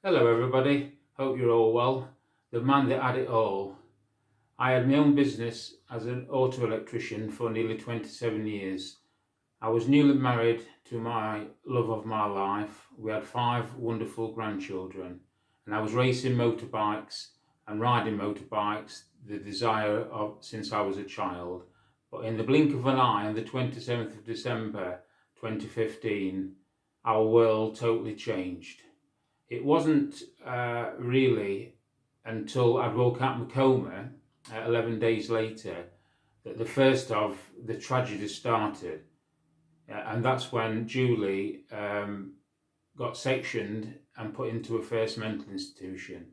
Hello everybody, hope you're all well. The man that had it all. I had my own business as an auto electrician for nearly 27 years. I was newly married to my love of my life. We had 5 wonderful grandchildren, and I was racing motorbikes and riding motorbikes, the desire of since I was a child. But in the blink of an eye, on the 27th of December 2015, our world totally changed. It wasn't really until I woke out of my coma 11 days later that the first of the tragedy started. And that's when Julie got sectioned and put into a first mental institution.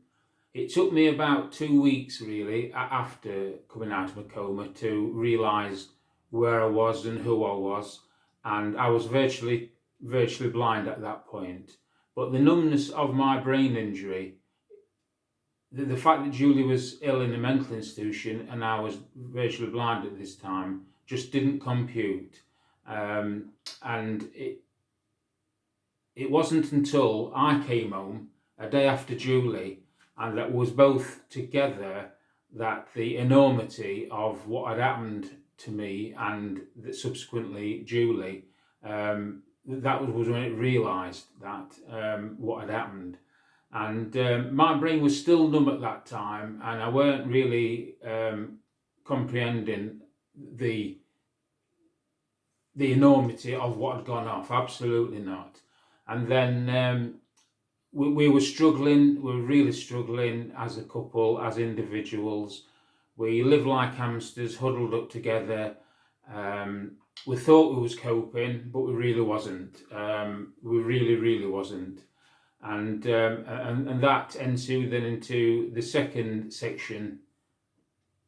It took me about 2 weeks, really, after coming out of my coma to realise where I was and who I was. And I was virtually blind at that point. But the numbness of my brain injury, the fact that Julie was ill in a mental institution and I was virtually blind at this time, just didn't compute. And it wasn't until I came home a day after Julie and that was both together that the enormity of what had happened to me and subsequently Julie, that was when it realised that what had happened. And my brain was still numb at that time, and I weren't really comprehending the enormity of what had gone off. Absolutely not. And then we were struggling. We were really struggling as a couple, as individuals. We lived like hamsters, huddled up together. We thought we was coping, but we really wasn't. We really wasn't. And that ensued then into the second section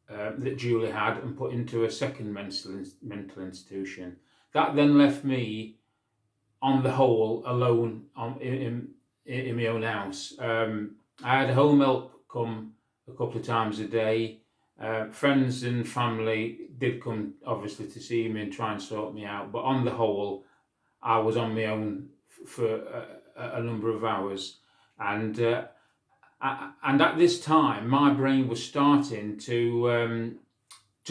that Julie had and put into a second mental institution. That then left me, on the whole, alone in my own house. I had home help come a couple of times a day. Friends and family did come, obviously, to see me and try and sort me out. But on the whole, I was on my own for a number of hours. And at this time, my brain was starting to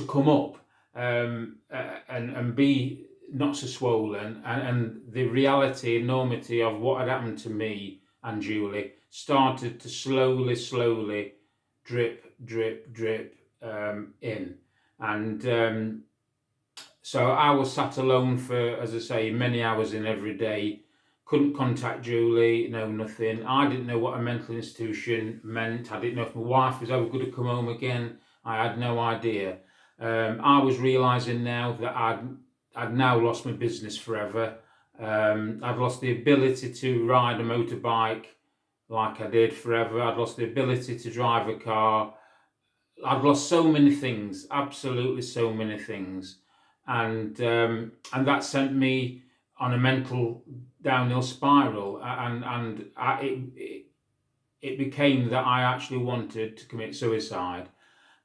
come up and be not so swollen, and the reality, enormity of what had happened to me and Julie started to slowly drip in. And so I was sat alone for, as I say, many hours in every day. Couldn't contact Julie, no nothing. I didn't know what a mental institution meant. I didn't know if my wife was ever going to come home again. I had no idea. I was realising now that I'd now lost my business forever. I'd lost the ability to ride a motorbike like I did forever. I'd lost the ability to drive a car. I'd lost so many things, absolutely so many things, and that sent me on a mental downhill spiral, it became that I actually wanted to commit suicide.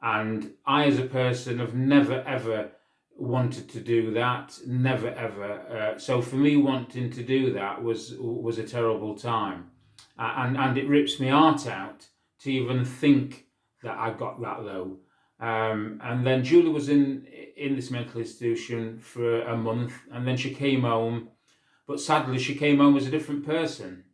And I, as a person, have never ever wanted to do that, never ever. So for me, wanting to do that was a terrible time, and it rips my heart out to even think that I got that low. And then Julie was in this mental institution for a month, and then she came home. But sadly, she came home as a different person.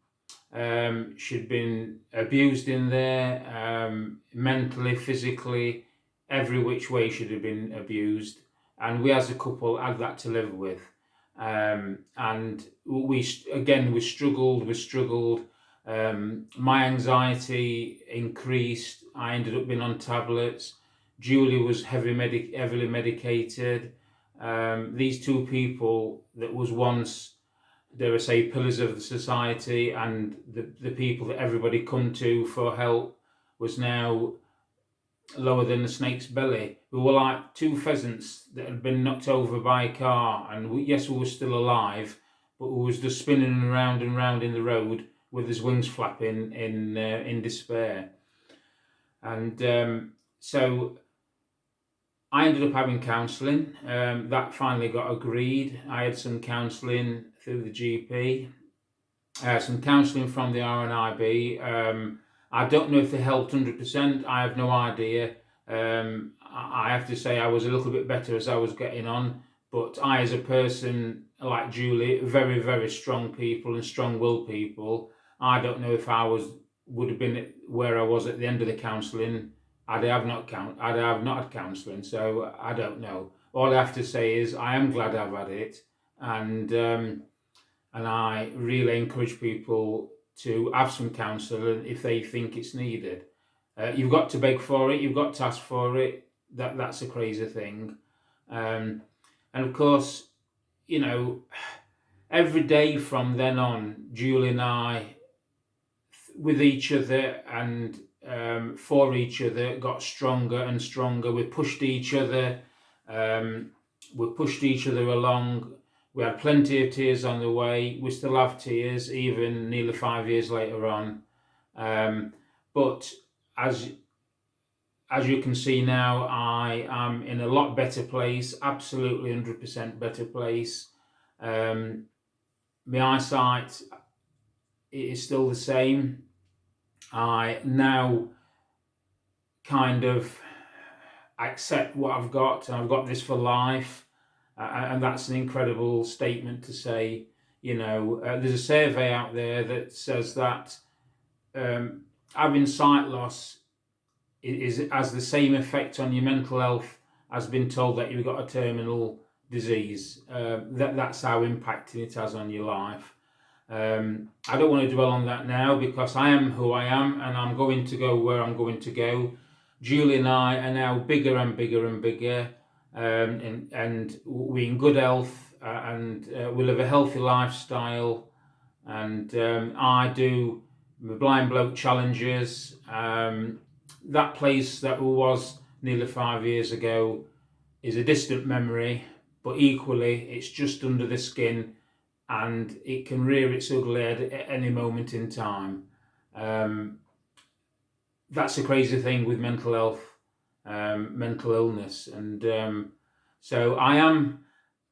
She'd been abused in there, mentally, physically, every which way she'd have been abused. And we as a couple had that to live with. And we struggled. My anxiety increased. I ended up being on tablets. Julie was heavily medicated. These two people that was once, dare I say, pillars of the society and the people that everybody come to for help, was now lower than the snake's belly. We were like two pheasants that had been knocked over by a car, and yes, we were still alive, but we was just spinning around and round in the road with his wings flapping in despair. And so I ended up having counselling. That finally got agreed. I had some counselling through the GP. some counselling from the RNIB. I don't know if they helped 100%. I have no idea. I have to say I was a little bit better as I was getting on, but I, as a person like Julie, very, very strong people and strong-willed people, I don't know if would have been where I was at the end of the counselling. I'd have not had counselling, so I don't know. All I have to say is I am glad I've had it, and I really encourage people to have some counselling if they think it's needed. You've got to beg for it, you've got to ask for it. That's a crazy thing. And of course, you know, every day from then on, Julie and I, with each other and for each other, got stronger and stronger. We pushed each other. Along. We had plenty of tears on the way. We still have tears, even nearly 5 years later on. But as you can see now, I am in a lot better place, absolutely 100% better place. My eyesight is still the same. I now kind of accept what I've got, and I've got this for life. And that's an incredible statement to say. You know, there's a survey out there that says that having sight loss has the same effect on your mental health as being told that you've got a terminal disease. That's how impacting it has on your life. I don't want to dwell on that now, because I am who I am, and I'm going to go where I'm going to go. Julie and I are now bigger and bigger and bigger. And we're in good health, and we live a healthy lifestyle, and I do my Blind Bloke challenges. That place that was nearly 5 years ago is a distant memory, but equally it's just under the skin, and it can rear its ugly head at any moment in time. That's a crazy thing with mental health. Mental illness, and so I am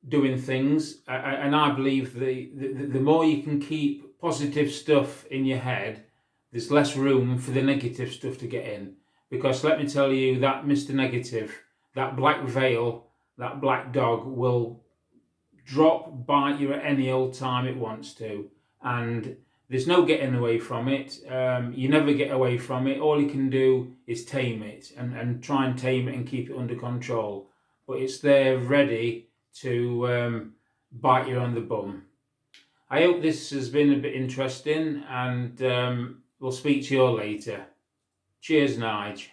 doing things, and I believe the more you can keep positive stuff in your head, there's less room for the negative stuff to get in. Because let me tell you that Mr. Negative, that black veil, that black dog will bite you at any old time it wants to, and there's no getting away from it. You never get away from it. All you can do is tame it, and try and tame it and keep it under control. But it's there ready to bite you on the bum. I hope this has been a bit interesting, and we'll speak to you all later. Cheers, Nige.